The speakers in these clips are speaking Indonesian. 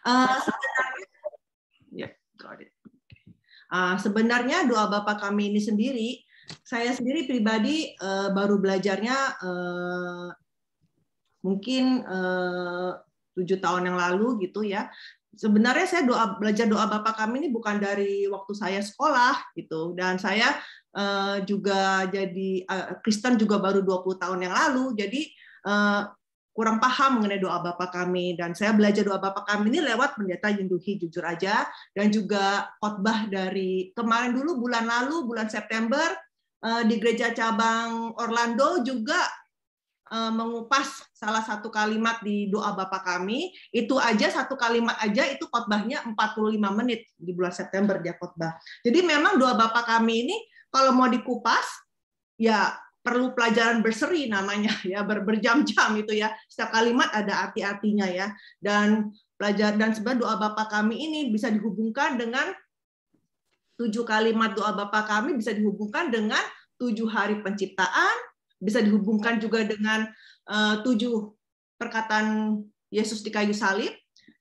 Sebenarnya, ya, got it. Sebenarnya doa Bapa Kami ini sendiri, saya sendiri pribadi baru belajarnya mungkin 7 tahun yang lalu gitu ya. Sebenarnya saya belajar doa Bapa Kami ini bukan dari waktu saya sekolah gitu, dan saya juga jadi Kristen juga baru 20 tahun yang lalu, jadi kurang paham mengenai doa Bapa Kami, dan saya belajar doa Bapa Kami ini lewat Pendeta Yunduhi Jujur Aja, dan juga khotbah dari kemarin dulu bulan lalu, bulan September di gereja cabang Orlando juga mengupas salah satu kalimat di doa Bapa Kami. Itu aja satu kalimat aja itu khotbahnya 45 menit di bulan September dia khotbah. Jadi memang doa Bapa Kami ini kalau mau dikupas ya perlu pelajaran berseri namanya ya, berjam-jam itu ya. Setiap kalimat ada arti-artinya ya. Dan sebenarnya doa Bapa Kami ini bisa dihubungkan dengan 7 kalimat doa Bapa Kami, bisa dihubungkan dengan 7 hari penciptaan, bisa dihubungkan juga dengan 7 perkataan Yesus di kayu salib,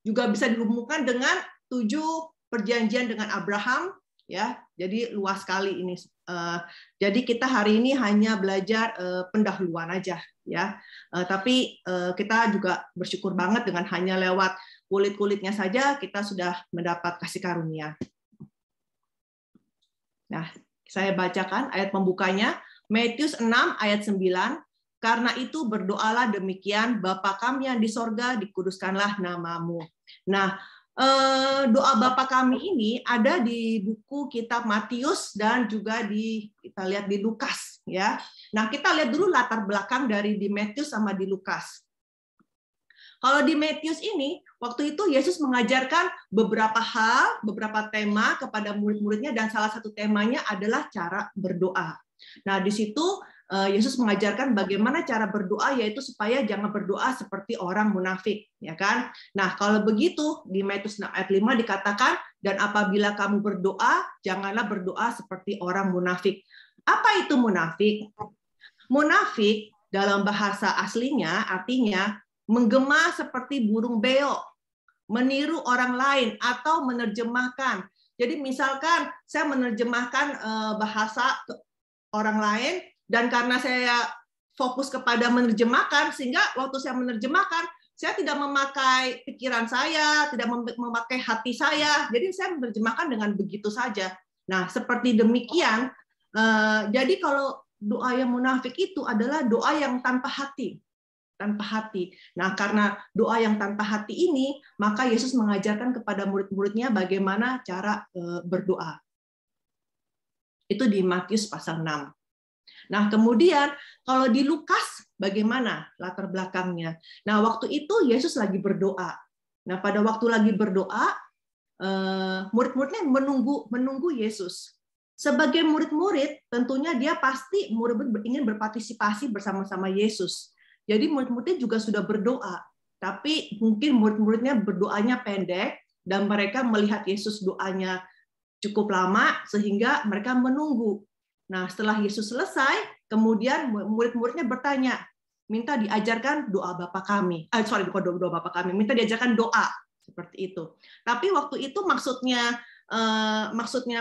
juga bisa dihubungkan dengan 7 perjanjian dengan Abraham ya. Jadi luas sekali ini. Jadi kita hari ini hanya belajar pendahuluan aja ya. Tapi kita juga bersyukur banget dengan hanya lewat kulit-kulitnya saja kita sudah mendapat kasih karunia. Nah, saya bacakan ayat pembukanya, Matius 6 ayat 9, karena itu berdoalah demikian, Bapa Kami yang di sorga, dikuduskanlah namamu. Nah, doa Bapa Kami ini ada di buku kitab Matius dan juga kita lihat di Lukas ya. Nah, kita lihat dulu latar belakang dari di Matius sama di Lukas. Kalau di Matius ini, waktu itu Yesus mengajarkan beberapa hal, beberapa tema kepada murid-muridnya, dan salah satu temanya adalah cara berdoa. Nah, di situ Yesus mengajarkan bagaimana cara berdoa, yaitu supaya jangan berdoa seperti orang munafik, ya kan? Nah, kalau begitu di Matius 6 ayat 5 dikatakan, dan apabila kamu berdoa, janganlah berdoa seperti orang munafik. Apa itu munafik? Munafik dalam bahasa aslinya artinya menggema seperti burung beo, meniru orang lain atau menerjemahkan. Jadi misalkan saya menerjemahkan bahasa orang lain, dan karena saya fokus kepada menerjemahkan, sehingga waktu saya menerjemahkan, saya tidak memakai pikiran saya, tidak memakai hati saya, jadi saya menerjemahkan dengan begitu saja. Nah, seperti demikian, jadi kalau doa yang munafik itu adalah doa yang tanpa hati. Tanpa hati. Nah, karena doa yang tanpa hati ini, maka Yesus mengajarkan kepada murid-muridnya bagaimana cara berdoa. Itu di Matius pasal 6. Nah, kemudian kalau di Lukas bagaimana latar belakangnya? Nah, waktu itu Yesus lagi berdoa. Nah, pada waktu lagi berdoa, murid-muridnya menunggu Yesus. Sebagai murid-murid, tentunya dia pasti murid-murid ingin berpartisipasi bersama-sama Yesus. Jadi murid-muridnya juga sudah berdoa, tapi mungkin murid-muridnya berdoanya pendek dan mereka melihat Yesus doanya cukup lama sehingga mereka menunggu. Nah, setelah Yesus selesai, kemudian murid-muridnya bertanya, minta diajarkan doa Bapa Kami. Bukan doa Bapa Kami, minta diajarkan doa seperti itu. Tapi waktu itu maksudnya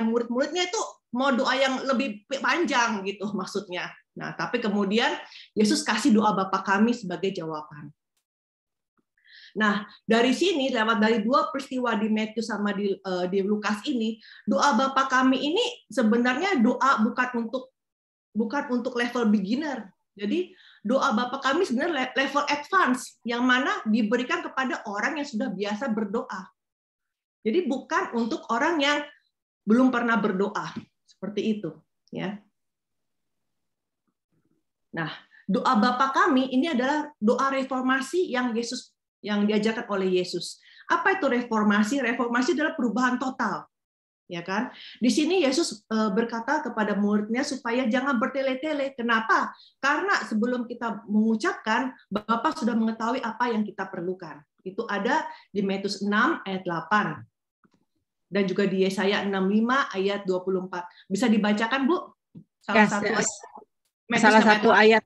murid-muridnya itu mau doa yang lebih panjang gitu maksudnya. Nah, tapi kemudian Yesus kasih doa Bapa Kami sebagai jawaban. Nah, dari sini lewat dari 2 peristiwa di Matius sama di Lukas ini, doa Bapa Kami ini sebenarnya doa bukan untuk level beginner. Jadi doa Bapa Kami sebenarnya level advance yang mana diberikan kepada orang yang sudah biasa berdoa. Jadi bukan untuk orang yang belum pernah berdoa. Seperti itu, ya. Nah, doa Bapa Kami ini adalah doa reformasi yang diajarkan oleh Yesus. Apa itu reformasi? Reformasi adalah perubahan total, ya kan? Di sini Yesus berkata kepada muridnya supaya jangan bertele-tele. Kenapa? Karena sebelum kita mengucapkan, Bapa sudah mengetahui apa yang kita perlukan. Itu ada di Matius 6 ayat 8 dan juga di Yesaya 65 ayat 24. Bisa dibacakan, Bu? Salah satu ayat.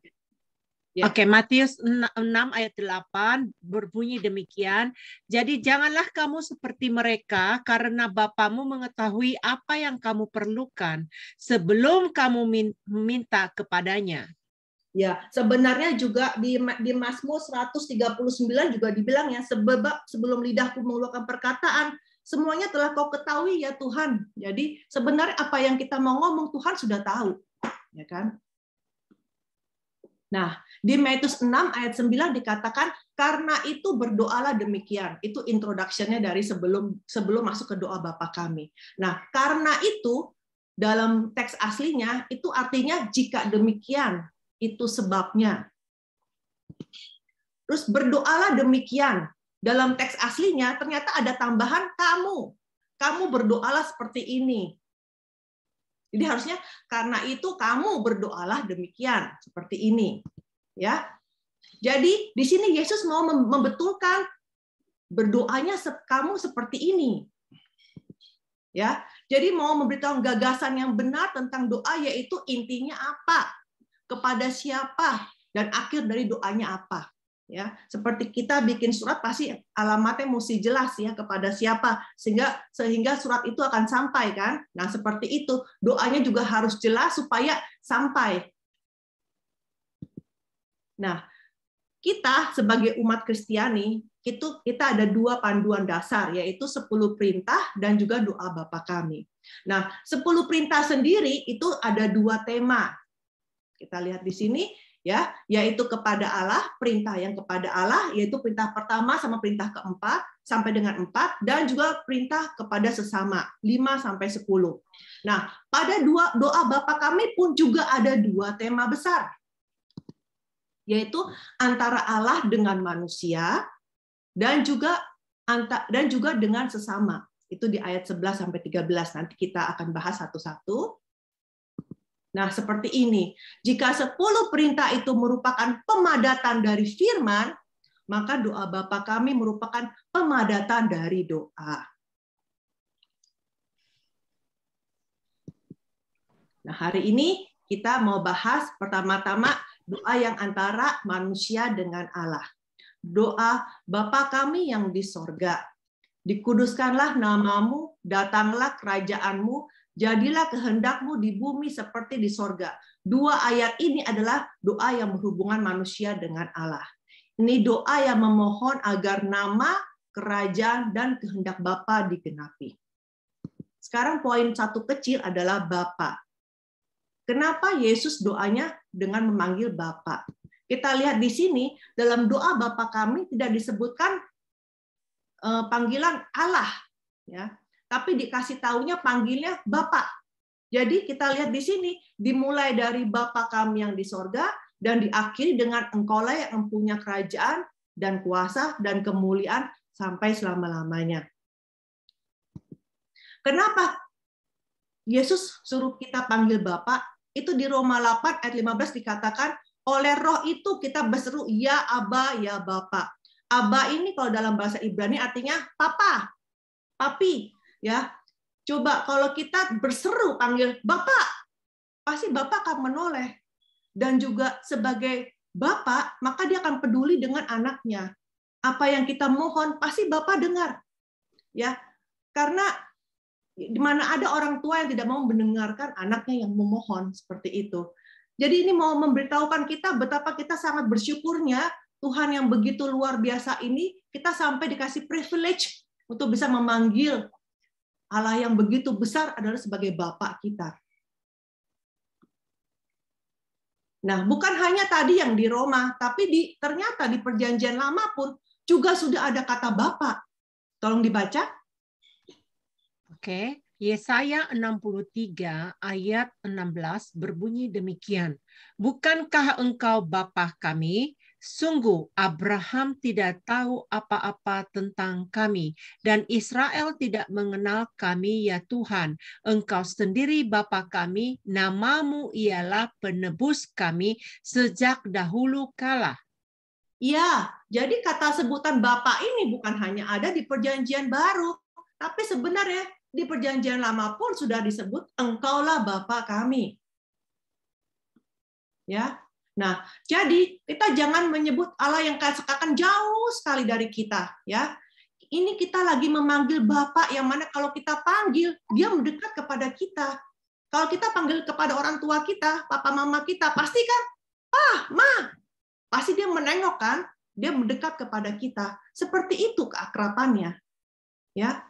Ya. Oke, Matius 6 ayat 8 berbunyi demikian. Jadi janganlah kamu seperti mereka, karena Bapamu mengetahui apa yang kamu perlukan sebelum kamu minta kepadanya. Ya, sebenarnya juga di Mazmur 139 juga dibilang ya, sebelum lidahku mengeluarkan perkataan, semuanya telah kau ketahui ya Tuhan. Jadi sebenarnya apa yang kita mau ngomong Tuhan sudah tahu, ya kan? Nah, di Matius 6 ayat 9 dikatakan, karena itu berdoalah demikian. Itu introduction-nya dari sebelum masuk ke doa Bapa kami. Nah, karena itu, dalam teks aslinya, itu artinya jika demikian, itu sebabnya. Terus berdoalah demikian. Dalam teks aslinya, ternyata ada tambahan kamu. Kamu berdoalah seperti ini. Jadi harusnya karena itu kamu berdoalah demikian, seperti ini. Ya, jadi di sini Yesus mau membetulkan berdoanya kamu seperti ini. Ya, jadi mau memberitahu gagasan yang benar tentang doa, yaitu intinya apa, kepada siapa, dan akhir dari doanya apa. Ya, seperti kita bikin surat pasti alamatnya mesti jelas ya, kepada siapa, sehingga surat itu akan sampai kan. Nah, seperti itu doanya juga harus jelas supaya sampai. Nah, kita sebagai umat Kristiani, kita ada 2 panduan dasar, yaitu 10 perintah dan juga doa Bapa kami. Nah, 10 perintah sendiri itu ada 2 tema. Kita lihat di sini, ya, yaitu kepada Allah, perintah yang kepada Allah, yaitu perintah pertama sama perintah keempat, sampai dengan 4, dan juga perintah kepada sesama, 5 sampai 10. Nah, pada doa Bapa kami pun juga ada 2 tema besar, yaitu antara Allah dengan manusia dan juga dengan sesama. Itu di ayat 11 sampai 13. Nanti kita akan bahas satu-satu. Nah, seperti ini. Jika 10 perintah itu merupakan pemadatan dari firman, maka doa Bapa kami merupakan pemadatan dari doa. Nah, hari ini kita mau bahas pertama-tama doa yang antara manusia dengan Allah. Doa Bapa kami yang di sorga, dikuduskanlah namamu, datanglah kerajaanmu, jadilah kehendakmu di bumi seperti di sorga. 2 ayat ini adalah doa yang berhubungan manusia dengan Allah. Ini doa yang memohon agar nama, kerajaan, dan kehendak Bapa digenapi. Sekarang poin satu kecil adalah Bapa. Kenapa Yesus doanya dengan memanggil Bapa? Kita lihat di sini, dalam doa Bapa kami tidak disebutkan panggilan Allah, ya, tapi dikasih taunya panggilnya Bapa. Jadi kita lihat di sini, dimulai dari Bapa kami yang di sorga, dan diakhiri dengan Engkaulah yang mempunyai kerajaan dan kuasa dan kemuliaan sampai selama-lamanya. Kenapa Yesus suruh kita panggil Bapa? Itu di Roma 8 ayat 15 dikatakan, oleh roh itu kita berseru, ya Aba, ya Bapa. Aba ini kalau dalam bahasa Ibrani artinya papa, papi. Ya, coba kalau kita berseru panggil Bapak, pasti Bapak akan menoleh. Dan juga sebagai Bapak, maka dia akan peduli dengan anaknya. Apa yang kita mohon, pasti Bapak dengar. Ya, karena di mana ada orang tua yang tidak mau mendengarkan anaknya yang memohon seperti itu. Jadi ini mau memberitahukan kita betapa kita sangat bersyukurnya Tuhan yang begitu luar biasa ini, kita sampai dikasih privilege untuk bisa memanggil Allah yang begitu besar adalah sebagai Bapa kita. Nah, bukan hanya tadi yang di Roma, tapi ternyata di Perjanjian Lama pun juga sudah ada kata Bapa. Tolong dibaca. Oke, Yesaya 63 ayat 16 berbunyi demikian. Bukankah engkau Bapa kami? Sungguh Abraham tidak tahu apa-apa tentang kami, dan Israel tidak mengenal kami, ya Tuhan. Engkau sendiri Bapa kami, namamu ialah penebus kami sejak dahulu kala. Ya, jadi kata sebutan Bapa ini bukan hanya ada di Perjanjian Baru, tapi sebenarnya di Perjanjian Lama pun sudah disebut Engkaulah Bapa kami. Ya. Nah, jadi kita jangan menyebut Allah yang seakan jauh sekali dari kita, ya. Ini kita lagi memanggil Bapa yang mana kalau kita panggil, dia mendekat kepada kita. Kalau kita panggil kepada orang tua kita, papa mama kita, pasti kan, Ma, pasti dia menengok kan, dia mendekat kepada kita. Seperti itu keakrabannya. Ya.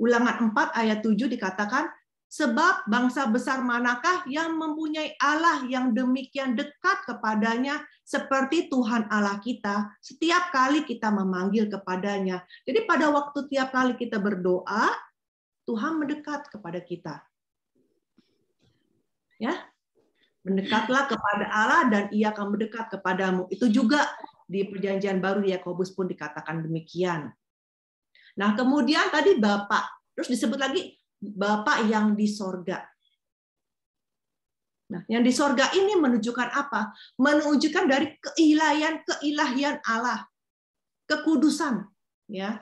Ulangan 4 ayat 7 dikatakan, sebab bangsa besar manakah yang mempunyai Allah yang demikian dekat kepadanya seperti Tuhan Allah kita setiap kali kita memanggil kepadanya. Jadi pada waktu tiap kali kita berdoa, Tuhan mendekat kepada kita. Ya, mendekatlah kepada Allah dan Ia akan mendekat kepadamu. Itu juga di Perjanjian Baru di Yakobus pun dikatakan demikian. Nah, kemudian tadi Bapa, terus disebut lagi Bapa yang di sorga. Nah, yang di sorga ini menunjukkan apa? Menunjukkan dari keilahian Allah, kekudusan. Ya,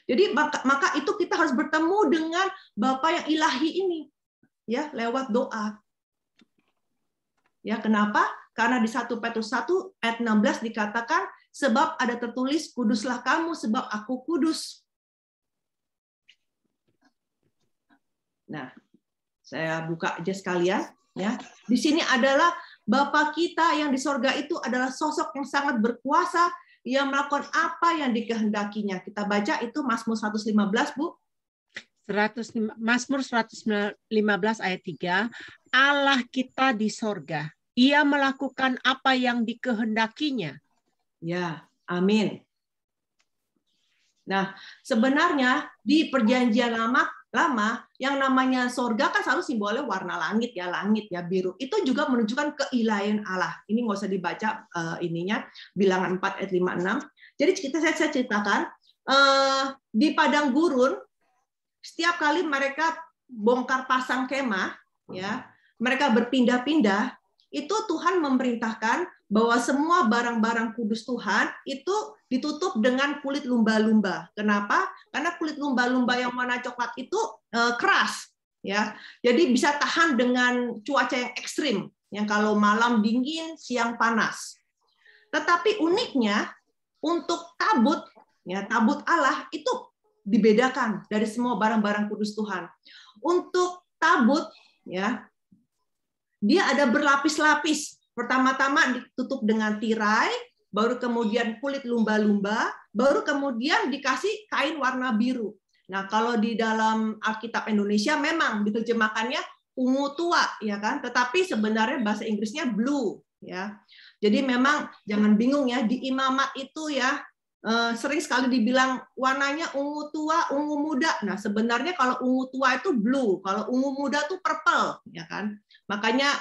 jadi maka itu kita harus bertemu dengan Bapa yang ilahi ini, ya, lewat doa. Ya, kenapa? Karena di 1 Petrus 1 ayat 16 dikatakan, sebab ada tertulis, kuduslah kamu sebab aku kudus. Nah, saya buka aja sekalian, ya. Di sini adalah Bapa kita yang di sorga itu adalah sosok yang sangat berkuasa, yang melakukan apa yang dikehendakinya. Kita baca itu Mazmur 115, Bu. Mazmur 115 ayat 3, Allah kita di sorga, Ia melakukan apa yang dikehendakinya. Ya, amin. Nah, sebenarnya di Perjanjian Lama yang namanya sorga kan selalu simbolnya warna langit ya biru. Itu juga menunjukkan keilahian Allah. Ini nggak usah dibaca ininya bilangan 4 ayat 5-6. Jadi saya ceritakan di padang gurun setiap kali mereka bongkar pasang kemah, ya, mereka berpindah-pindah, itu Tuhan memerintahkan bahwa semua barang-barang kudus Tuhan itu ditutup dengan kulit lumba-lumba. Kenapa? Karena kulit lumba-lumba yang warna coklat itu keras, ya. Jadi bisa tahan dengan cuaca yang ekstrim, yang kalau malam dingin, siang panas. Tetapi uniknya untuk tabut, ya, tabut Allah itu dibedakan dari semua barang-barang kudus Tuhan. Untuk tabut, ya, dia ada berlapis-lapis. Pertama-tama ditutup dengan tirai, baru kemudian kulit lumba-lumba, baru kemudian dikasih kain warna biru. Nah, kalau di dalam Alkitab Indonesia memang diterjemahkannya ungu tua, ya kan? Tetapi sebenarnya bahasa Inggrisnya blue, ya. Jadi memang jangan bingung ya, di imamat itu ya sering sekali dibilang warnanya ungu tua, ungu muda. Nah, sebenarnya kalau ungu tua itu blue, kalau ungu muda itu purple, ya kan? Makanya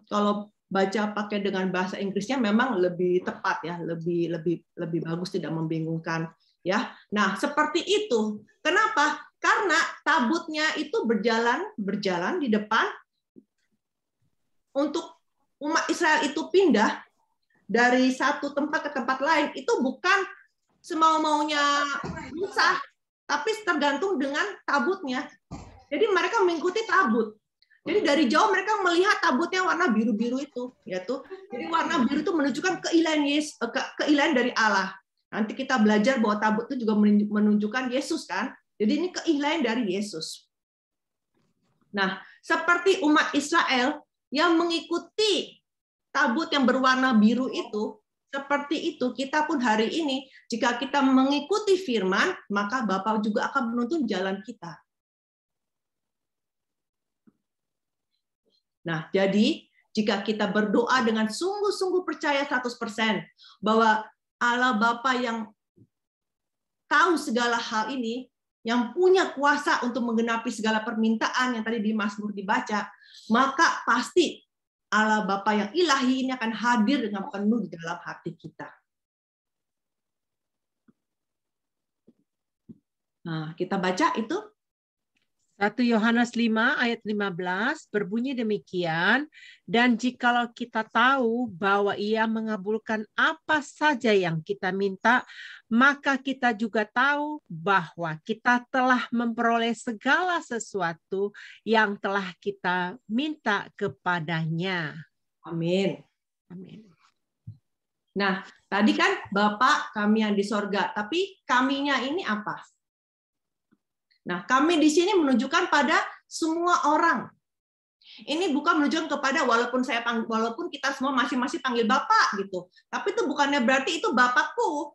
kalau baca pakai dengan bahasa Inggrisnya memang lebih tepat ya, lebih bagus, tidak membingungkan ya. Nah, seperti itu. Kenapa? Karena tabutnya itu berjalan di depan untuk umat Israel itu pindah dari satu tempat ke tempat lain, itu bukan semau-maunya Musa, tapi tergantung dengan tabutnya. Jadi mereka mengikuti tabut. Jadi dari jauh mereka melihat tabutnya warna biru-biru itu, yaitu. Jadi warna biru itu menunjukkan keilahian dari Allah. Nanti kita belajar bahwa tabut itu juga menunjukkan Yesus kan. Jadi ini keilahian dari Yesus. Nah, seperti umat Israel yang mengikuti tabut yang berwarna biru itu, seperti itu kita pun hari ini jika kita mengikuti firman, maka Bapa juga akan menuntun jalan kita. Nah, jadi jika kita berdoa dengan sungguh-sungguh percaya 100% bahwa Allah Bapa yang tahu segala hal ini, yang punya kuasa untuk menggenapi segala permintaan yang tadi di Mazmur dibaca, maka pasti Allah Bapa yang ilahi ini akan hadir dengan penuh di dalam hati kita. Nah, kita baca itu 1 Yohanes 5 ayat 15 berbunyi demikian, dan jikalau kita tahu bahwa Ia mengabulkan apa saja yang kita minta, maka kita juga tahu bahwa kita telah memperoleh segala sesuatu yang telah kita minta kepadanya. Amin. Amin. Nah, tadi kan Bapa kami yang di sorga, tapi kaminya ini apa? Nah, kami di sini menunjukkan pada semua orang. Ini bukan menunjukkan kepada walaupun kita semua masing-masing panggil Bapak gitu. Tapi itu bukannya berarti itu Bapakku,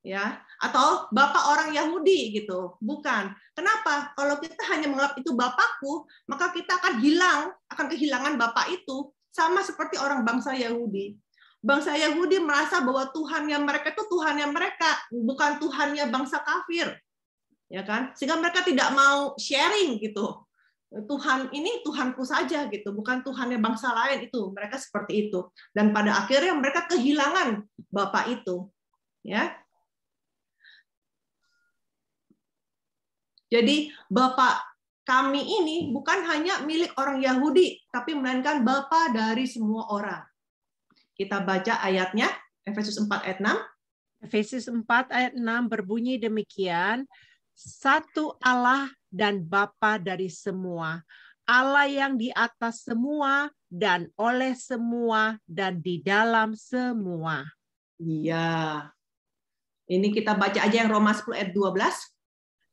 ya, atau Bapak orang Yahudi gitu. Bukan. Kenapa? Kalau kita hanya menganggap itu Bapakku, maka kita akan kehilangan Bapak itu, sama seperti orang bangsa Yahudi. Bangsa Yahudi merasa bahwa Tuhannya mereka itu Tuhannya mereka, bukan Tuhannya bangsa kafir. Ya kan? Sehingga mereka tidak mau sharing gitu. Tuhan ini Tuhanku saja gitu, bukan Tuhannya bangsa lain itu. Mereka seperti itu. Dan pada akhirnya mereka kehilangan Bapa itu. Ya. Jadi Bapa kami ini bukan hanya milik orang Yahudi, tapi melainkan Bapa dari semua orang. Kita baca ayatnya, Efesus 4 ayat 6. Efesus 4 ayat 6 berbunyi demikian, satu Allah dan Bapa dari semua, Allah yang di atas semua dan oleh semua dan di dalam semua. Iya. Ini kita baca aja yang Roma 10 ayat 12.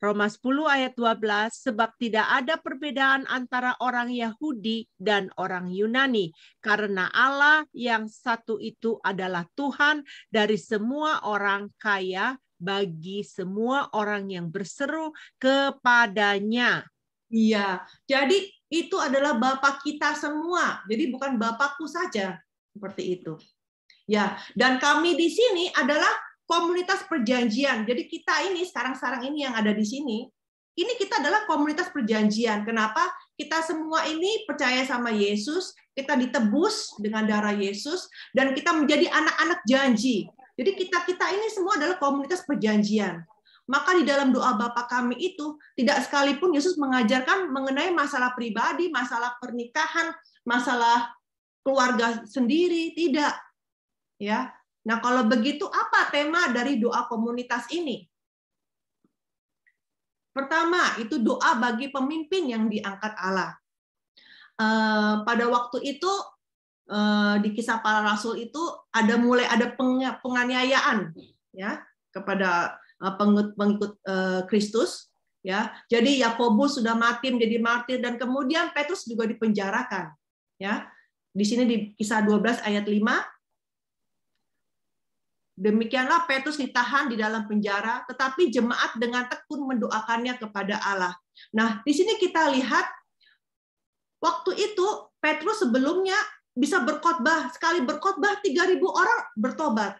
Roma 10 ayat 12, sebab tidak ada perbedaan antara orang Yahudi dan orang Yunani, karena Allah yang satu itu adalah Tuhan dari semua orang kaya, bagi semua orang yang berseru kepadanya. Iya, jadi itu adalah Bapa kita semua. Jadi bukan Bapakku saja, seperti itu. Ya, dan kami di sini adalah komunitas perjanjian. Jadi kita ini sekarang ini yang ada di sini, ini kita adalah komunitas perjanjian. Kenapa? Kita semua ini percaya sama Yesus, kita ditebus dengan darah Yesus, dan kita menjadi anak-anak janji. Jadi kita ini semua adalah komunitas perjanjian. Maka di dalam doa Bapa kami itu tidak sekalipun Yesus mengajarkan mengenai masalah pribadi, masalah pernikahan, masalah keluarga sendiri, tidak. Ya. Nah, kalau begitu apa tema dari doa komunitas ini? Pertama, itu doa bagi pemimpin yang diangkat Allah. Pada waktu itu di Kisah Para Rasul itu mulai ada penganiayaan ya kepada pengikut Kristus ya. Jadi Yakobus sudah mati menjadi martir dan kemudian Petrus juga dipenjarakan ya. Di sini di Kisah 12 ayat 5, demikianlah Petrus ditahan di dalam penjara, tetapi jemaat dengan tekun mendoakannya kepada Allah. Nah, di sini kita lihat waktu itu Petrus sebelumnya bisa berkhotbah, sekali berkhotbah 3.000 orang bertobat.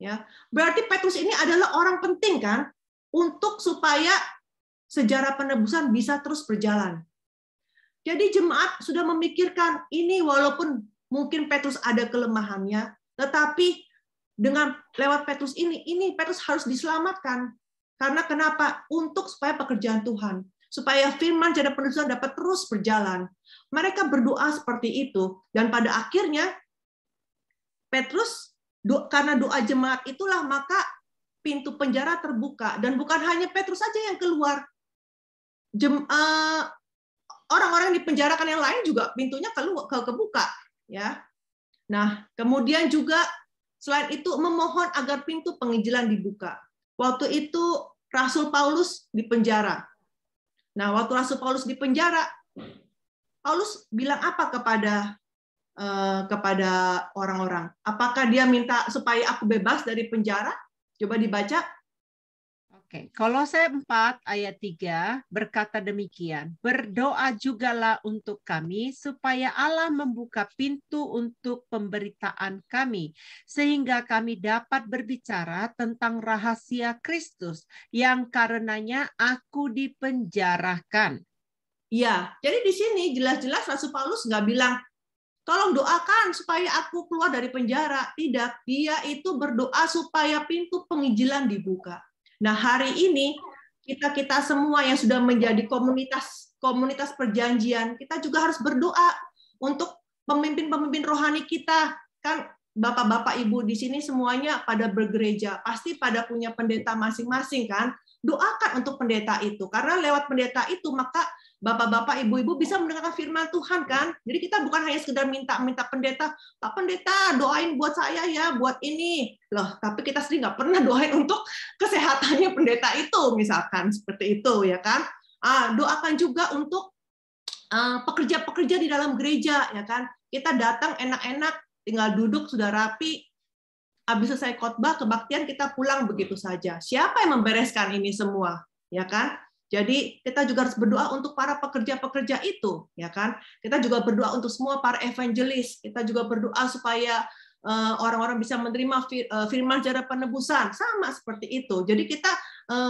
Ya, berarti Petrus ini adalah orang penting kan untuk supaya sejarah penebusan bisa terus berjalan. Jadi jemaat sudah memikirkan ini walaupun mungkin Petrus ada kelemahannya, tetapi dengan lewat Petrus ini Petrus harus diselamatkan. Karena kenapa? Untuk supaya pekerjaan Tuhan, supaya firman cerita penebusan dapat terus berjalan. Mereka berdoa seperti itu, dan pada akhirnya Petrus karena doa jemaat itulah maka pintu penjara terbuka, dan bukan hanya Petrus saja yang keluar. Orang-orang yang dipenjarakan yang lain juga pintunya kebuka, ya. Nah, kemudian juga selain itu memohon agar pintu penginjilan dibuka. Waktu itu Rasul Paulus dipenjara. Nah, waktu Rasul Paulus dipenjara, Paulus bilang apa kepada orang-orang? Apakah dia minta supaya aku bebas dari penjara? Coba dibaca. Oke, Kolose 4 ayat 3 berkata demikian, berdoa jugalah untuk kami supaya Allah membuka pintu untuk pemberitaan kami, sehingga kami dapat berbicara tentang rahasia Kristus yang karenanya aku dipenjarakan. Ya, jadi di sini jelas-jelas Rasul Paulus nggak bilang, tolong doakan supaya aku keluar dari penjara. Tidak, dia itu berdoa supaya pintu penginjilan dibuka. Nah, hari ini kita semua yang sudah menjadi komunitas perjanjian, kita juga harus berdoa untuk pemimpin-pemimpin rohani kita. Kan Bapak-bapak Ibu di sini semuanya pada bergereja, pasti pada punya pendeta masing-masing kan? Doakan untuk pendeta itu, karena lewat pendeta itu maka bapak-bapak, ibu-ibu bisa mendengarkan firman Tuhan kan? Jadi kita bukan hanya sekedar minta pendeta, Pak Pendeta doain buat saya ya, buat ini. Loh, tapi kita sendiri nggak pernah doain untuk kesehatannya pendeta itu, misalkan seperti itu ya kan? Doakan juga untuk pekerja-pekerja di dalam gereja ya kan? Kita datang enak-enak, tinggal duduk sudah rapi. Habis selesai khotbah kebaktian kita pulang begitu saja. Siapa yang membereskan ini semua, ya kan? Jadi kita juga harus berdoa untuk para pekerja-pekerja itu, ya kan? Kita juga berdoa untuk semua para evangelis. Kita juga berdoa supaya orang-orang bisa menerima firman secara penebusan, sama seperti itu. Jadi kita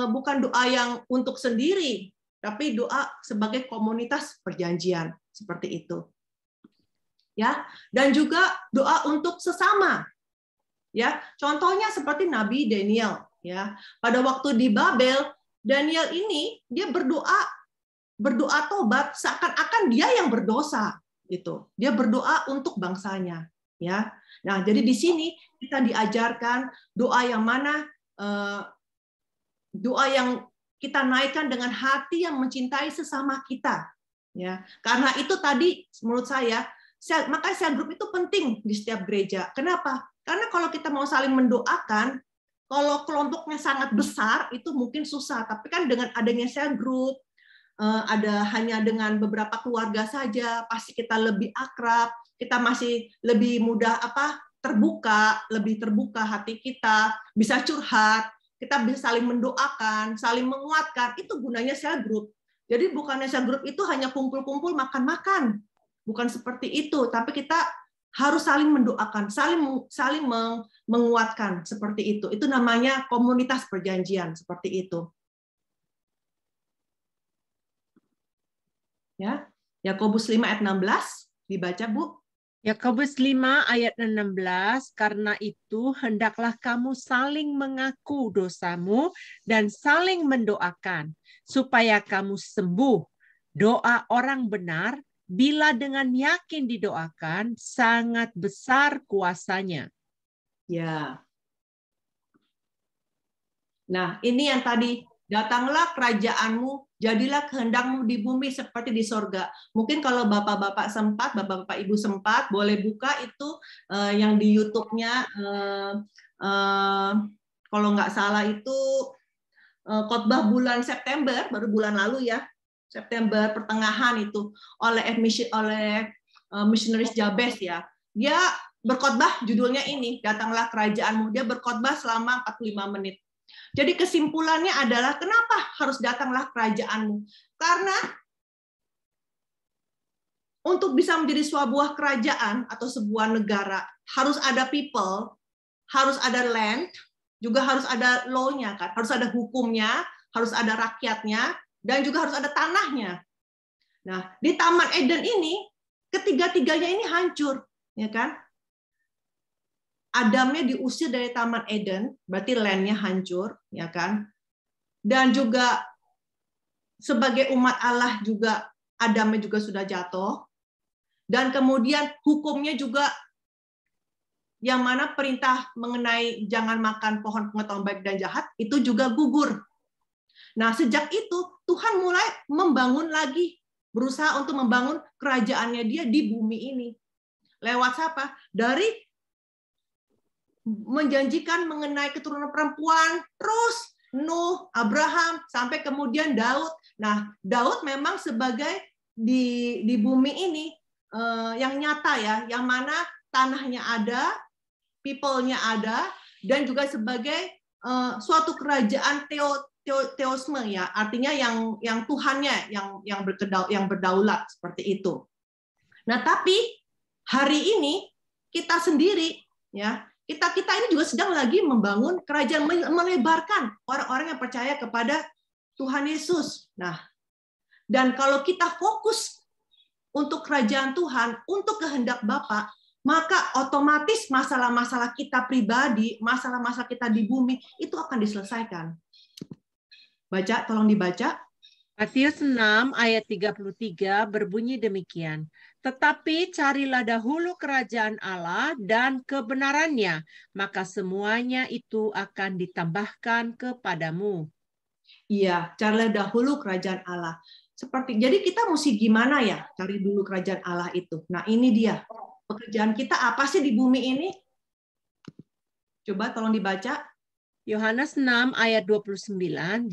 bukan doa yang untuk sendiri, tapi doa sebagai komunitas perjanjian seperti itu. Ya, dan juga doa untuk sesama. Ya, contohnya seperti Nabi Daniel, ya. Pada waktu di Babel, Daniel ini dia berdoa tobat seakan-akan dia yang berdosa gitu. Dia berdoa untuk bangsanya, ya. Nah, jadi di sini kita diajarkan doa yang mana doa yang kita naikkan dengan hati yang mencintai sesama kita, ya. Karena itu tadi menurut saya makanya sel group itu penting di setiap gereja. Kenapa? Karena kalau kita mau saling mendoakan, kalau kelompoknya sangat besar itu mungkin susah. Tapi kan dengan adanya sel group, ada hanya dengan beberapa keluarga saja, pasti kita lebih akrab, kita masih lebih mudah lebih terbuka hati kita, bisa curhat, kita bisa saling mendoakan, saling menguatkan. Itu gunanya sel group. Jadi bukannya sel group itu hanya kumpul-kumpul makan-makan. Bukan seperti itu, tapi kita harus saling mendoakan, saling menguatkan seperti itu. Itu namanya komunitas perjanjian seperti itu. Ya, Yakobus 5 ayat 16 dibaca, Bu. Yakobus 5 ayat 16, karena itu hendaklah kamu saling mengaku dosamu dan saling mendoakan supaya kamu sembuh. Doa orang benar bila dengan yakin didoakan, sangat besar kuasanya. Ya. Nah, ini yang tadi, datanglah kerajaanmu, jadilah kehendakmu di bumi seperti di sorga. Mungkin kalau bapak-bapak sempat, bapak-bapak ibu sempat, boleh buka itu yang di YouTube-nya, kalau nggak salah itu khotbah bulan September, baru bulan lalu ya, September pertengahan itu oleh Missionaries Jabez ya. Dia berkhotbah judulnya ini, datanglah kerajaanmu. Dia berkhotbah selama 45 menit. Jadi kesimpulannya adalah kenapa harus datanglah kerajaanmu? Karena untuk bisa menjadi sebuah kerajaan atau sebuah negara harus ada people, harus ada land, juga harus ada law-nya kan, harus ada hukumnya, harus ada rakyatnya, dan juga harus ada tanahnya. Nah, di Taman Eden ini ketiga-tiganya ini hancur, ya kan? Adamnya diusir dari Taman Eden, berarti land-nya hancur, ya kan? Dan juga sebagai umat Allah juga Adamnya juga sudah jatuh. Dan kemudian hukumnya juga yang mana perintah mengenai jangan makan pohon pengetahuan baik dan jahat itu juga gugur. Nah, sejak itu Tuhan mulai membangun lagi, berusaha untuk membangun kerajaannya dia di bumi ini. Lewat siapa? Dari menjanjikan mengenai keturunan perempuan, terus Nuh, Abraham, sampai kemudian Daud. Nah, Daud memang sebagai di bumi ini yang nyata ya, yang mana tanahnya ada, people-nya ada, dan juga sebagai suatu kerajaan teosme ya, artinya yang Tuhannya yang berdaulat seperti itu. Nah, tapi hari ini kita sendiri ya, kita ini juga sedang lagi membangun kerajaan, melebarkan orang-orang yang percaya kepada Tuhan Yesus. Nah, dan kalau kita fokus untuk kerajaan Tuhan, untuk kehendak Bapa, maka otomatis masalah-masalah kita pribadi, masalah-masalah kita di bumi itu akan diselesaikan. Baca, tolong dibaca. Matius 6 ayat 33 berbunyi demikian. Tetapi carilah dahulu kerajaan Allah dan kebenarannya, maka semuanya itu akan ditambahkan kepadamu. Iya, carilah dahulu kerajaan Allah. jadi kita mesti gimana ya cari dulu kerajaan Allah itu. Nah, ini dia. Pekerjaan kita apa sih di bumi ini? Coba tolong dibaca. Yohanes 6 ayat 29,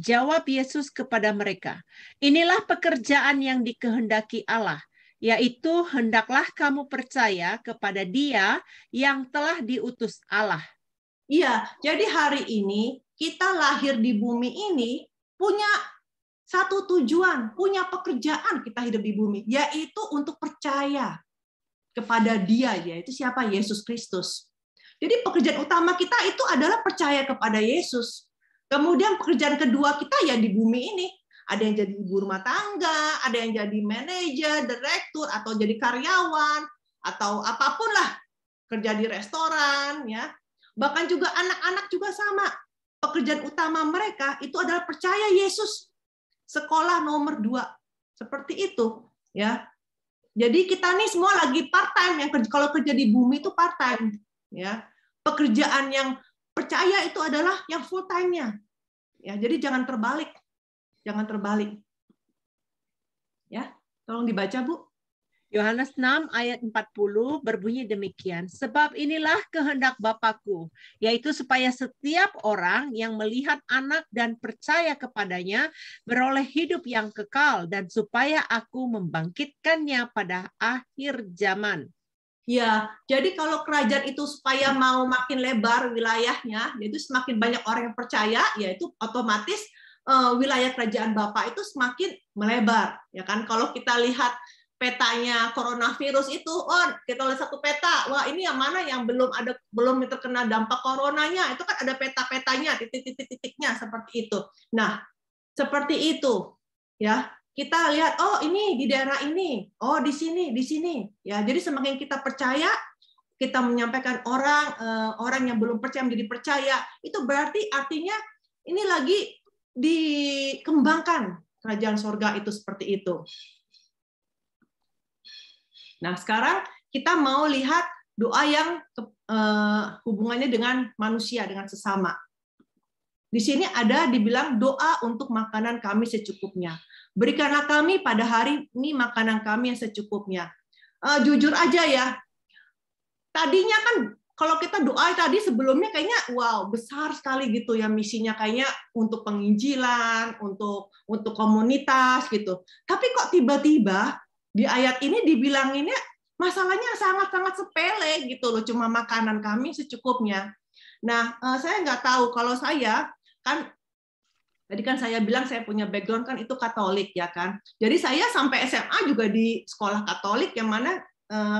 jawab Yesus kepada mereka, inilah pekerjaan yang dikehendaki Allah, yaitu hendaklah kamu percaya kepada Dia yang telah diutus Allah. Iya, jadi hari ini kita lahir di bumi ini punya satu tujuan, punya pekerjaan kita hidup di bumi, yaitu untuk percaya kepada Dia, yaitu siapa? Yesus Kristus. Jadi pekerjaan utama kita itu adalah percaya kepada Yesus. Kemudian pekerjaan kedua kita ya di bumi ini. Ada yang jadi ibu rumah tangga, ada yang jadi manajer, direktur, atau jadi karyawan, atau apapun lah. Kerja di restoran, ya. Bahkan juga anak-anak juga sama. Pekerjaan utama mereka itu adalah percaya Yesus. Sekolah nomor 2. Seperti itu, ya. Jadi kita nih semua lagi part-time. Yang kalau kerja di bumi itu part-time. Ya, pekerjaan yang percaya itu adalah yang full time-nya. Ya, jadi jangan terbalik. Jangan terbalik. Ya, tolong dibaca, Bu. Yohanes 6 ayat 40 berbunyi demikian, sebab inilah kehendak Bapa-Ku, yaitu supaya setiap orang yang melihat anak dan percaya kepadanya beroleh hidup yang kekal, dan supaya Aku membangkitkannya pada akhir zaman. Ya, jadi kalau kerajaan itu supaya mau makin lebar wilayahnya, yaitu semakin banyak orang yang percaya, yaitu otomatis wilayah kerajaan Bapa itu semakin melebar, ya kan? Kalau kita lihat petanya coronavirus itu, oh kita lihat satu peta, wah ini yang mana yang belum terkena dampak coronanya, itu kan ada peta-petanya, titik-titik-titiknya seperti itu. Nah, seperti itu, ya. Kita lihat, oh ini di daerah ini, oh di sini, ya. Jadi semakin kita percaya, kita menyampaikan orang yang belum percaya menjadi percaya, itu berarti artinya ini lagi dikembangkan kerajaan sorga itu seperti itu. Nah, sekarang kita mau lihat doa yang hubungannya dengan manusia, dengan sesama. Di sini ada dibilang doa untuk makanan kami secukupnya. Berikanlah kami pada hari ini makanan kami yang secukupnya. Jujur aja ya, tadinya kan kalau kita doa tadi sebelumnya kayaknya wow besar sekali gitu ya misinya, kayaknya untuk penginjilan, untuk komunitas gitu. Tapi kok tiba-tiba di ayat ini dibilanginnya masalahnya sangat-sangat sepele gitu loh, cuma makanan kami secukupnya. Nah, saya nggak tahu, kalau saya kan tadi kan saya bilang saya punya background kan itu Katolik ya kan. Jadi saya sampai SMA juga di sekolah Katolik, yang mana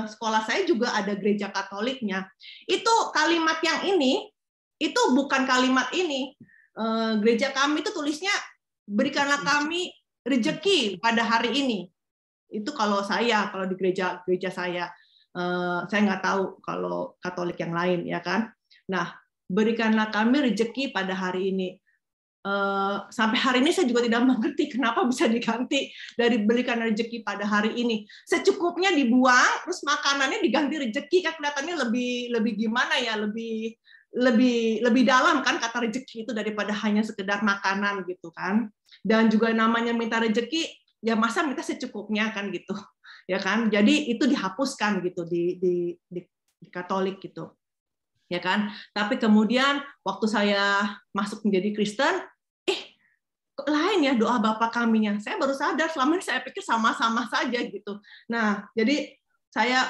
sekolah saya juga ada gereja Katoliknya. Itu kalimat yang ini itu bukan kalimat ini. Gereja kami itu tulisnya berikanlah kami rezeki pada hari ini. Itu kalau di gereja saya nggak tahu kalau Katolik yang lain ya kan. Nah, berikanlah kami rezeki pada hari ini. Sampai hari ini saya juga tidak mengerti kenapa bisa diganti dari berikan rezeki pada hari ini. Secukupnya dibuang, terus makanannya diganti rezeki, kan kelihatannya lebih gimana ya, lebih dalam kan kata rezeki itu daripada hanya sekedar makanan gitu kan. Dan juga namanya minta rezeki, ya masa minta secukupnya kan gitu, ya kan. Jadi itu dihapuskan gitu di Katolik gitu. Ya kan? Tapi kemudian waktu saya masuk menjadi Kristen, lain ya doa Bapa kaminya. Saya baru sadar, selama ini saya pikir sama-sama saja gitu. Nah, jadi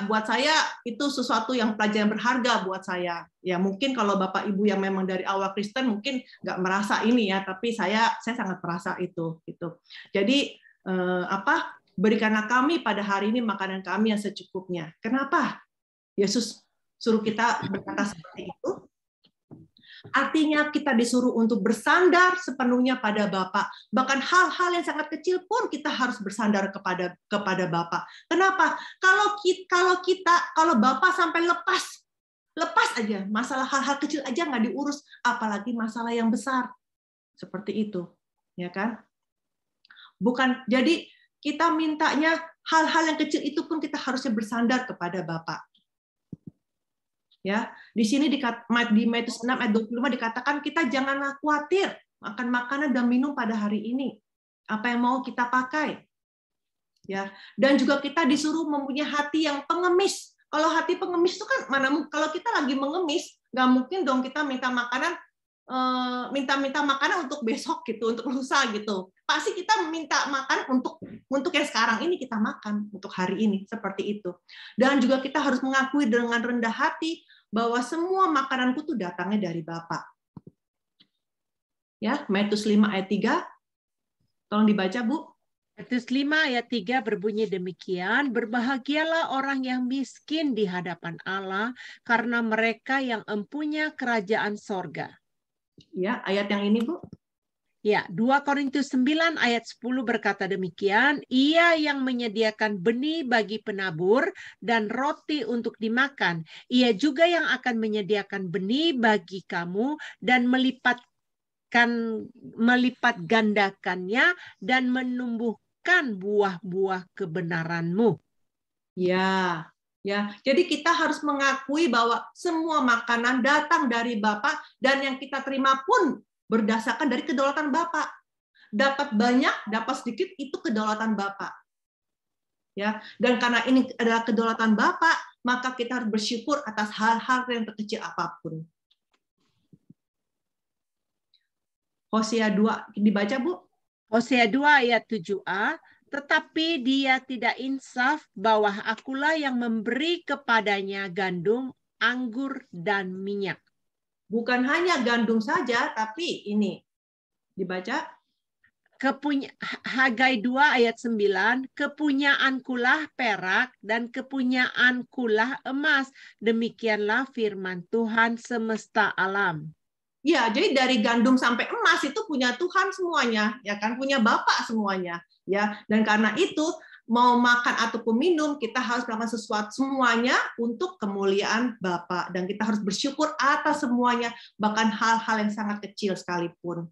buat saya itu sesuatu yang pelajaran berharga buat saya. Ya mungkin kalau Bapak Ibu yang memang dari awal Kristen mungkin nggak merasa ini ya, tapi saya sangat merasa itu gitu. Jadi berikanlah kami pada hari ini makanan kami yang secukupnya. Kenapa Yesus suruh kita berkata seperti itu? Artinya kita disuruh untuk bersandar sepenuhnya pada Bapa. Bahkan hal-hal yang sangat kecil pun kita harus bersandar kepada Bapa. Kenapa? Kalau Bapa sampai lepas aja, masalah hal-hal kecil aja nggak diurus, apalagi masalah yang besar. Seperti itu, ya kan? Bukan, jadi kita mintanya hal-hal yang kecil itu pun kita harusnya bersandar kepada Bapa. Ya, di sini di Matius 6 ayat 25 dikatakan kita janganlah khawatir makan makanan dan minum pada hari ini. Apa yang mau kita pakai? Ya, dan juga kita disuruh mempunyai hati yang pengemis. Kalau hati pengemis itu kan kalau kita lagi mengemis, nggak mungkin dong kita minta makanan untuk besok gitu, untuk lusa gitu. Pasti kita minta makan untuk yang sekarang ini kita makan, untuk hari ini, seperti itu. Dan juga kita harus mengakui dengan rendah hati bahwa semua makananku tuh datangnya dari Bapa. Ya, Matius 5 ayat 3. Tolong dibaca, Bu. Matius 5 ayat 3 berbunyi demikian, berbahagialah orang yang miskin di hadapan Allah, karena mereka yang empunya kerajaan sorga. Ya, ayat yang ini, Bu. Ya, 2 Korintus 9 ayat 10 berkata demikian, ia yang menyediakan benih bagi penabur dan roti untuk dimakan. Ia juga yang akan menyediakan benih bagi kamu dan melipat gandakannya dan menumbuhkan buah-buah kebenaranmu. Ya, ya. Jadi kita harus mengakui bahwa semua makanan datang dari Bapa dan yang kita terima pun berdasarkan dari kedaulatan Bapa. Dapat banyak, dapat sedikit itu kedaulatan Bapa. Ya, dan karena ini adalah kedaulatan Bapa, maka kita harus bersyukur atas hal-hal yang terkecil apapun. Hosea 2 dibaca, Bu. Hosea 2 ayat 7a, tetapi dia tidak insaf bahwa akulah yang memberi kepadanya gandum, anggur, dan minyak. Bukan hanya gandum saja, tapi ini dibaca. Hagai 2 ayat 9, kepunyaankulah perak dan kepunyaankulah emas. Demikianlah firman Tuhan semesta alam. Ya, jadi dari gandum sampai emas itu punya Tuhan semuanya, ya kan, punya Bapa semuanya, ya. Dan karena itu mau makan ataupun minum kita harus melakukan sesuatu semuanya untuk kemuliaan Bapa dan kita harus bersyukur atas semuanya, bahkan hal-hal yang sangat kecil sekalipun.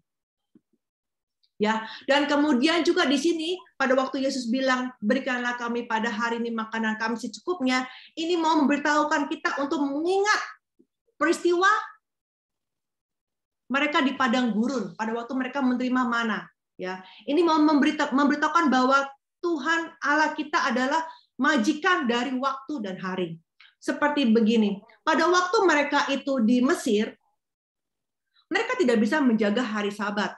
Ya, dan kemudian juga di sini pada waktu Yesus bilang, "Berikanlah kami pada hari ini makanan kami secukupnya." Ini mau memberitahukan kita untuk mengingat peristiwa mereka di padang gurun pada waktu mereka menerima mana, ya. Ini mau memberitahukan bahwa Tuhan Allah kita adalah majikan dari waktu dan hari. Seperti begini, pada waktu mereka itu di Mesir, mereka tidak bisa menjaga hari Sabat.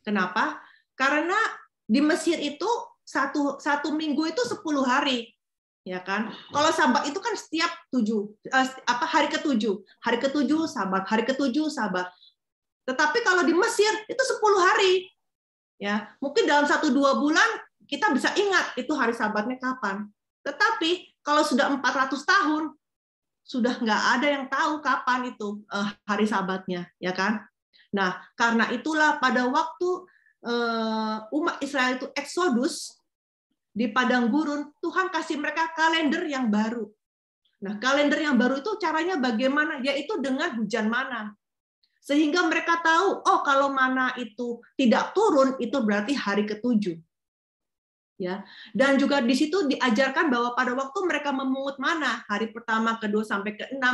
Kenapa? Karena di Mesir itu satu minggu itu 10 hari. Ya kan? Kalau Sabat itu kan setiap hari ke-7 Sabat, hari ke-7 Sabat. Tetapi kalau di Mesir itu 10 hari. Ya, mungkin dalam 1-2 bulan kita bisa ingat itu hari Sabatnya kapan. Tetapi kalau sudah 400 tahun sudah nggak ada yang tahu kapan itu hari Sabatnya, ya kan? Nah, karena itulah pada waktu umat Israel itu eksodus di padang gurun, Tuhan kasih mereka kalender yang baru. Nah, kalender yang baru itu caranya bagaimana? Yaitu dengan hujan mana. Sehingga mereka tahu, oh kalau mana itu tidak turun, itu berarti hari ke-7. Ya. Dan juga di situ diajarkan bahwa pada waktu mereka memungut mana, hari pertama, kedua, sampai ke-6,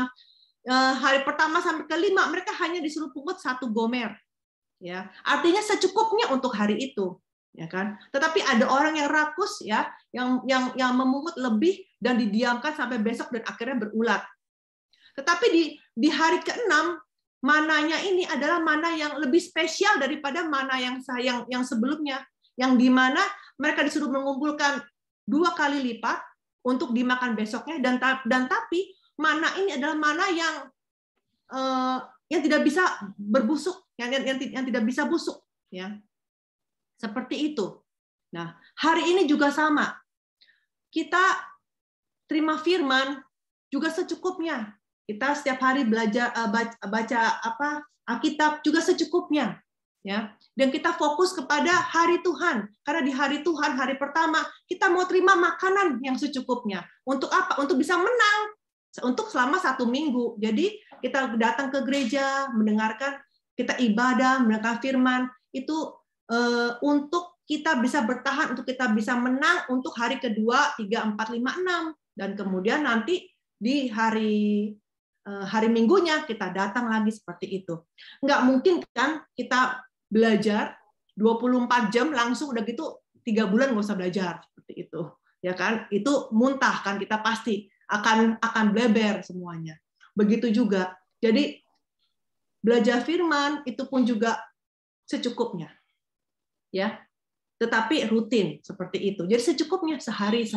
hari pertama sampai ke-5, mereka hanya disuruh pungut 1 gomer. Ya. Artinya secukupnya untuk hari itu. Ya kan? Tetapi ada orang yang rakus, ya, yang memungut lebih dan didiamkan sampai besok dan akhirnya berulat. Tetapi di hari ke-6, mananya ini adalah mana yang lebih spesial daripada mana yang sebelumnya, yang di mana mereka disuruh mengumpulkan 2 kali lipat untuk dimakan besoknya, dan tapi mana ini adalah mana yang tidak bisa berbusuk, yang tidak bisa busuk, ya. Seperti itu. Nah, hari ini juga sama. Kita terima firman juga secukupnya. Kita setiap hari belajar baca Alkitab juga secukupnya, ya. Dan kita fokus kepada hari Tuhan, karena di hari Tuhan, hari pertama, kita mau terima makanan yang secukupnya. Untuk apa? Untuk bisa menang untuk selama 1 minggu. Jadi kita datang ke gereja, mendengarkan, kita ibadah, mendengarkan firman, itu untuk kita bisa bertahan, untuk kita bisa menang untuk hari kedua, 3, 4, 5, 6, dan kemudian nanti di hari Minggunya kita datang lagi seperti itu. Nggak mungkin kan kita belajar 24 jam langsung udah gitu 3 bulan nggak usah belajar seperti itu, ya kan? Itu muntah kan, kita pasti akan bleber semuanya. Begitu juga. Jadi belajar firman itu pun juga secukupnya, ya. Tetapi rutin seperti itu. Jadi secukupnya sehari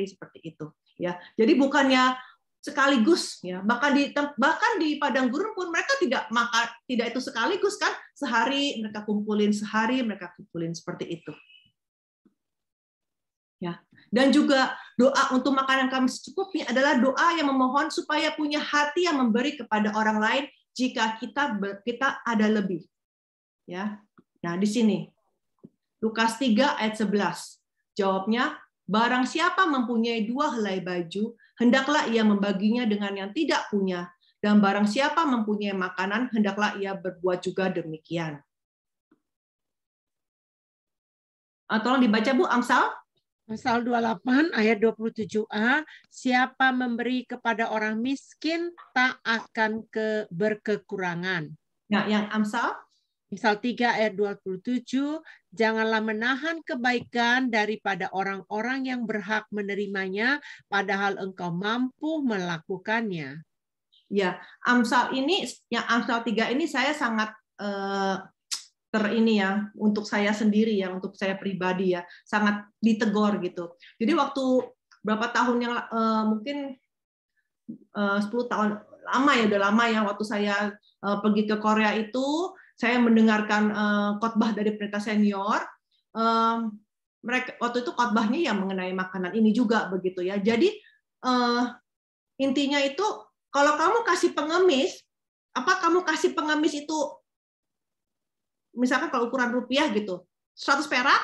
seperti itu, ya. Jadi bukannya sekaligus, ya. Bahkan di padang gurun pun mereka tidak itu sekaligus kan, sehari mereka kumpulin seperti itu. Ya. Dan juga doa untuk makanan kami secukupnya adalah doa yang memohon supaya punya hati yang memberi kepada orang lain jika kita ada lebih. Ya. Nah, di sini Lukas 3 ayat 11. Jawabnya, barang siapa mempunyai 2 helai baju, hendaklah ia membaginya dengan yang tidak punya, dan barang siapa mempunyai makanan, hendaklah ia berbuat juga demikian. Tolong dibaca, Bu, Amsal. Amsal 28 ayat 27a, siapa memberi kepada orang miskin tak akan berkekurangan. Nah, yang Amsal? Amsal 3 ayat 27, janganlah menahan kebaikan daripada orang-orang yang berhak menerimanya, padahal engkau mampu melakukannya. Ya, Amsal 3 ini saya sangat ini ya, untuk saya sendiri ya, untuk saya pribadi ya, sangat ditegur gitu. Jadi waktu berapa tahun yang mungkin 10 tahun lama ya, udah lama ya, waktu saya pergi ke Korea itu, saya mendengarkan khotbah dari pendeta senior. Mereka waktu itu khotbahnya ya mengenai makanan ini juga begitu ya. Jadi intinya itu kalau kamu kasih pengemis, kamu kasih pengemis itu misalkan kalau ukuran rupiah gitu, 100 perak,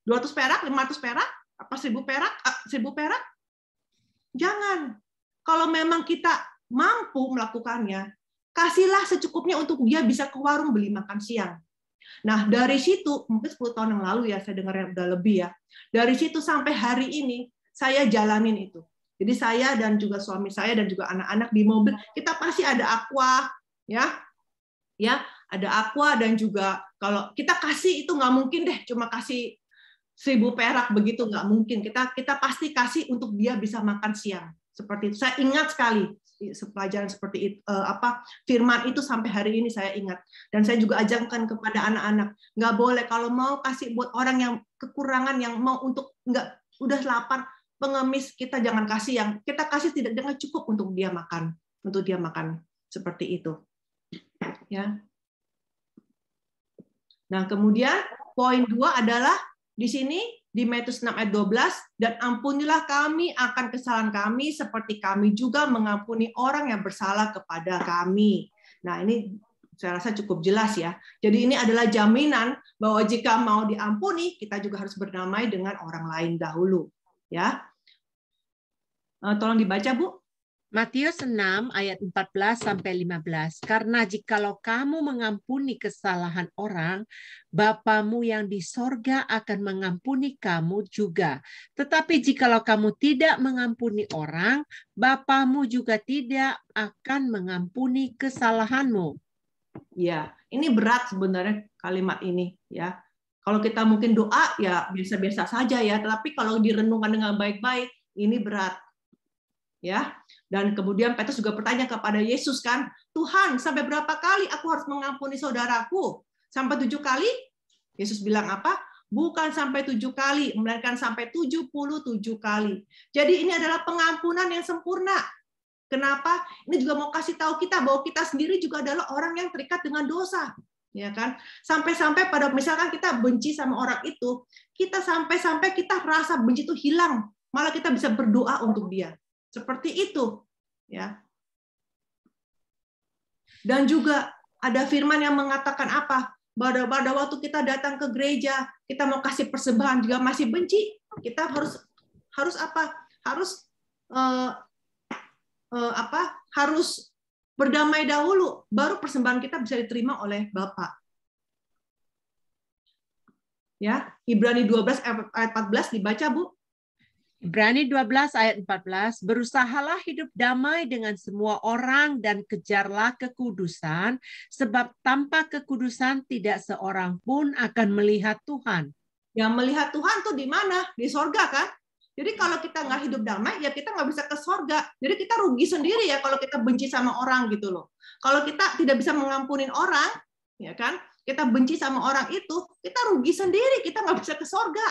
200 perak, 500 perak, apa 1000 perak, 1000 perak? Jangan. Kalau memang kita mampu melakukannya, kasihlah secukupnya untuk dia bisa ke warung beli makan siang. Nah, dari situ, mungkin 10 tahun yang lalu ya, saya dengar udah lebih ya, dari situ sampai hari ini, saya jalanin itu. Jadi saya dan juga suami saya dan juga anak-anak di mobil, kita pasti ada aqua, ya, ada aqua, dan juga kalau kita kasih itu nggak mungkin deh cuma kasih 1000 perak begitu, nggak mungkin. Kita pasti kasih untuk dia bisa makan siang seperti itu. Saya ingat sekali pelajaran seperti itu, firman itu sampai hari ini saya ingat, dan saya juga ajarkan kepada anak-anak, nggak boleh kalau mau kasih buat orang yang kekurangan, yang mau untuk nggak udah lapar, pengemis, kita jangan kasih yang kita kasih tidak dengan cukup untuk dia makan seperti itu. Ya. Nah, kemudian poin 2 adalah di sini di Matius 6 ayat 12, dan ampunilah kami akan kesalahan kami seperti kami juga mengampuni orang yang bersalah kepada kami. Nah, ini saya rasa cukup jelas ya. Jadi ini adalah jaminan bahwa jika mau diampuni, kita juga harus berdamai dengan orang lain dahulu. Ya. Tolong dibaca, Bu. Matius 6 ayat 14-15. Karena jikalau kamu mengampuni kesalahan orang, Bapamu yang di sorga akan mengampuni kamu juga. Tetapi jikalau kamu tidak mengampuni orang, Bapamu juga tidak akan mengampuni kesalahanmu. Ya, ini berat sebenarnya kalimat ini ya. Kalau kita mungkin doa ya biasa-biasa saja ya, tapi kalau direnungkan dengan baik-baik ini berat. Ya. Dan kemudian Petrus juga bertanya kepada Yesus kan, Tuhan, sampai berapa kali aku harus mengampuni saudaraku? Sampai 7 kali? Yesus bilang apa? Bukan sampai 7 kali, melainkan sampai 77 kali. Jadi ini adalah pengampunan yang sempurna. Kenapa? Ini juga mau kasih tahu kita bahwa kita sendiri juga adalah orang yang terikat dengan dosa. Ya kan? Sampai-sampai pada misalkan kita benci sama orang itu, kita sampai-sampai kita rasa benci itu hilang. Malah kita bisa berdoa untuk dia. Seperti itu, ya. Dan juga ada firman yang mengatakan apa? Pada waktu kita datang ke gereja, kita mau kasih persembahan juga masih benci, kita harus apa? Harus berdamai dahulu, baru persembahan kita bisa diterima oleh Bapa. Ya, Ibrani 12 ayat 14 dibaca, Bu. Ibrani 12 ayat 14, berusahalah hidup damai dengan semua orang dan kejarlah kekudusan, sebab tanpa kekudusan tidak seorang pun akan melihat Tuhan. Ya, melihat Tuhan tuh di mana? Di sorga kan? Jadi kalau kita nggak hidup damai, ya kita nggak bisa ke sorga. Jadi kita rugi sendiri ya kalau kita benci sama orang gitu loh. Kalau kita tidak bisa mengampunin orang, ya kan? Kita benci sama orang itu, kita rugi sendiri. Kita nggak bisa ke sorga,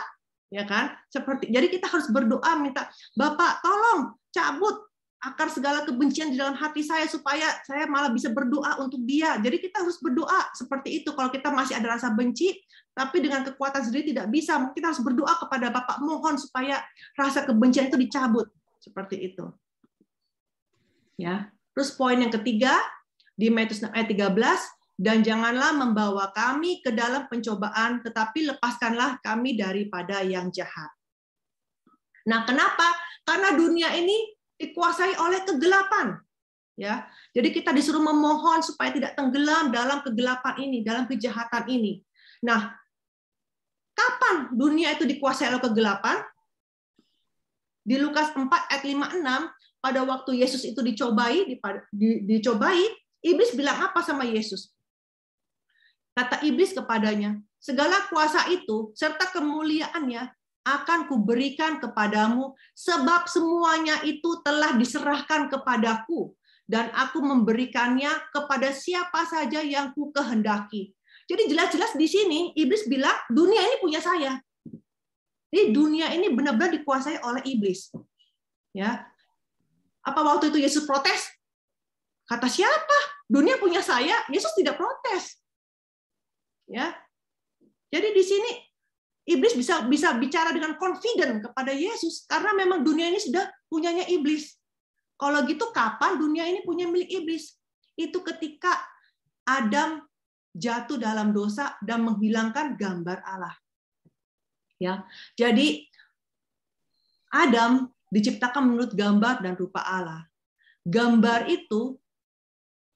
ya kan? Jadi kita harus berdoa minta, Bapak tolong cabut akar segala kebencian di dalam hati saya supaya saya malah bisa berdoa untuk dia. Jadi kita harus berdoa seperti itu. Kalau kita masih ada rasa benci, tapi dengan kekuatan sendiri tidak bisa, kita harus berdoa kepada Bapak, mohon supaya rasa kebencian itu dicabut. Seperti itu. Ya. Terus poin yang ketiga, di Matius ayat 13, dan janganlah membawa kami ke dalam pencobaan, tetapi lepaskanlah kami daripada yang jahat. Nah, kenapa? Karena dunia ini dikuasai oleh kegelapan. Ya. Jadi kita disuruh memohon supaya tidak tenggelam dalam kegelapan ini, dalam kejahatan ini. Nah, kapan dunia itu dikuasai oleh kegelapan? Di Lukas 4 ayat 5-6, pada waktu Yesus itu dicobai, iblis bilang apa sama Yesus? Kata iblis kepadanya, segala kuasa itu serta kemuliaannya akan kuberikan kepadamu, sebab semuanya itu telah diserahkan kepadaku, dan aku memberikannya kepada siapa saja yang ku kehendaki. Jadi jelas-jelas di sini iblis bilang dunia ini punya saya. Jadi dunia ini benar-benar dikuasai oleh iblis. Ya. Apa waktu itu Yesus protes? Kata siapa? Dunia punya saya. Yesus tidak protes. Ya. Jadi di sini iblis bisa bicara dengan confident kepada Yesus karena memang dunia ini sudah punyanya iblis. Kalau gitu kapan dunia ini punya milik iblis? Itu ketika Adam jatuh dalam dosa dan menghilangkan gambar Allah. Ya. Jadi Adam diciptakan menurut gambar dan rupa Allah. Gambar itu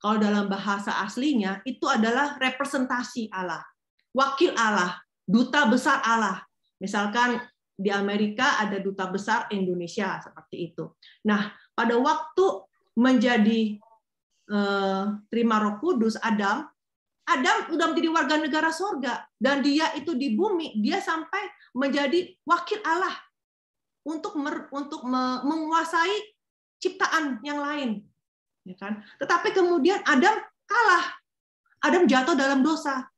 kalau dalam bahasa aslinya itu adalah representasi Allah, wakil Allah, duta besar Allah. Misalkan di Amerika ada duta besar Indonesia seperti itu. Nah, pada waktu menjadi terima Roh Kudus, Adam udah menjadi warga negara sorga, dan dia itu di bumi, dia sampai menjadi wakil Allah untuk menguasai ciptaan yang lain, ya kan? Tetapi kemudian Adam kalah, Adam jatuh dalam dosa.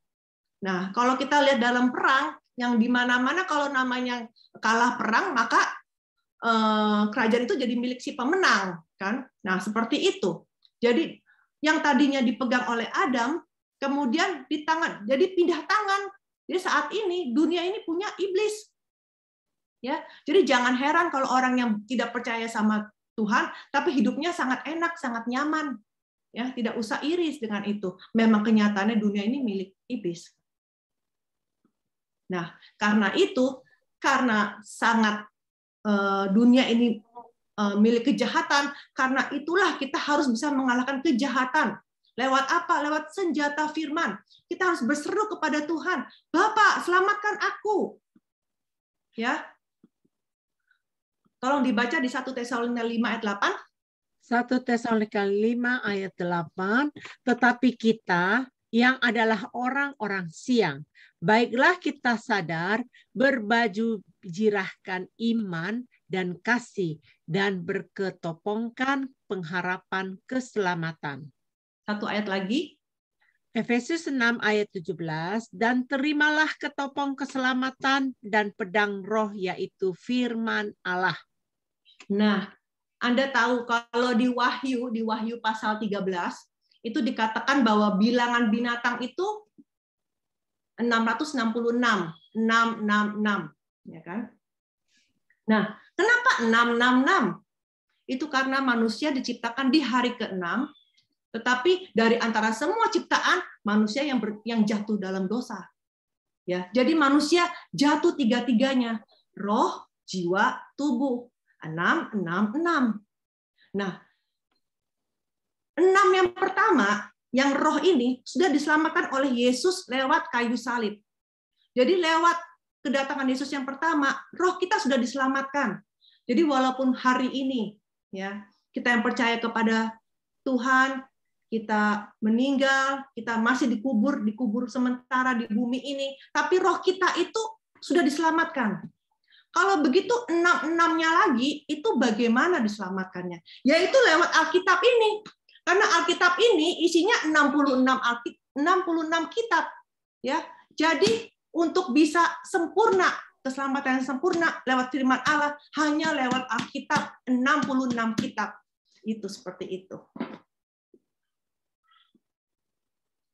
Nah, kalau kita lihat dalam perang, yang di mana-mana kalau namanya kalah perang, maka kerajaan itu jadi milik si pemenang, kan? Nah, seperti itu. Jadi yang tadinya dipegang oleh Adam, kemudian di tangan, jadi pindah tangan. Jadi saat ini dunia ini punya iblis. Ya, jadi jangan heran kalau orang yang tidak percaya sama Tuhan, tapi hidupnya sangat enak, sangat nyaman. Ya, tidak usah iris dengan itu. Memang kenyataannya dunia ini milik iblis. Nah, karena itu, karena sangat dunia ini milik kejahatan, karena itulah kita harus bisa mengalahkan kejahatan. Lewat apa? Lewat senjata firman. Kita harus berseru kepada Tuhan, Bapak, selamatkan aku. Ya. Tolong dibaca di 1 Tesalonika 5 ayat 8. 1 Tesalonika 5 ayat 8, tetapi kita yang adalah orang-orang siang, baiklah kita sadar, berbaju jirahkan iman dan kasih, dan berketopongkan pengharapan keselamatan. Satu ayat lagi. Efesus 6 ayat 17, dan terimalah ketopong keselamatan dan pedang roh, yaitu firman Allah. Nah, Anda tahu kalau di Wahyu pasal 13, itu dikatakan bahwa bilangan binatang itu 666, 666, ya kan? Nah, kenapa 666? Itu karena manusia diciptakan di hari ke-6, tetapi dari antara semua ciptaan manusia yang jatuh dalam dosa. Ya, jadi manusia jatuh tiga-tiganya, roh, jiwa, tubuh. 666. Nah, 6 yang pertama, yang roh ini sudah diselamatkan oleh Yesus lewat kayu salib. Jadi lewat kedatangan Yesus yang pertama, roh kita sudah diselamatkan. Jadi walaupun hari ini ya, kita yang percaya kepada Tuhan, kita meninggal, kita masih dikubur sementara di bumi ini, tapi roh kita itu sudah diselamatkan. Kalau begitu 6-6-nya lagi, itu bagaimana diselamatkannya? Yaitu lewat Alkitab ini. Karena Alkitab ini isinya 66 kitab. Ya. Jadi untuk bisa sempurna, keselamatan yang sempurna lewat firman Allah, hanya lewat Alkitab 66 kitab. Itu seperti itu.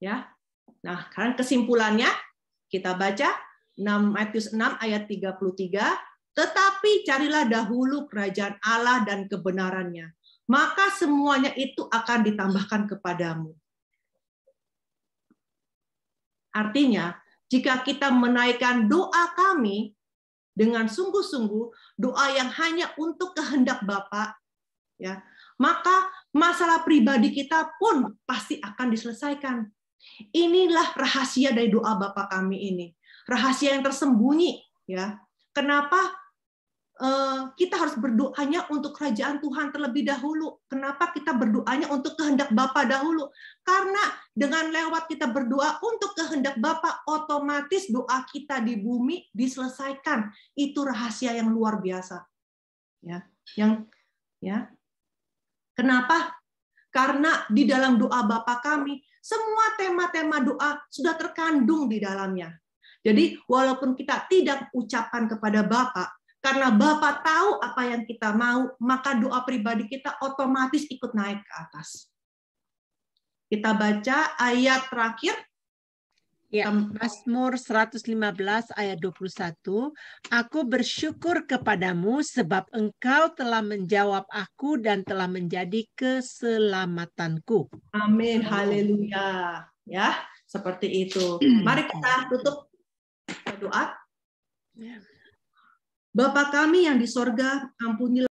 Ya. Nah, sekarang kesimpulannya kita baca Matius 6 ayat 33, tetapi carilah dahulu kerajaan Allah dan kebenarannya, maka semuanya itu akan ditambahkan kepadamu. Artinya, jika kita menaikkan doa kami dengan sungguh-sungguh, doa yang hanya untuk kehendak Bapa, ya, maka masalah pribadi kita pun pasti akan diselesaikan. Inilah rahasia dari doa Bapa kami ini, rahasia yang tersembunyi, ya. Kenapa kita harus berdoanya untuk kerajaan Tuhan terlebih dahulu? Kenapa kita berdoanya untuk kehendak Bapa dahulu? Karena dengan lewat kita berdoa untuk kehendak Bapa, otomatis doa kita di bumi diselesaikan. Itu rahasia yang luar biasa. Ya, Kenapa? Karena di dalam doa Bapa kami, semua tema-tema doa sudah terkandung di dalamnya. Jadi walaupun kita tidak ucapkan kepada Bapa, karena Bapa tahu apa yang kita mau, maka doa pribadi kita otomatis ikut naik ke atas. Kita baca ayat terakhir. Ya, Mazmur 115 ayat 21. Aku bersyukur kepadamu sebab engkau telah menjawab aku dan telah menjadi keselamatanku. Amin, haleluya. Ya, seperti itu. Mari kita tutup doa. Bapa kami yang di sorga, ampunilah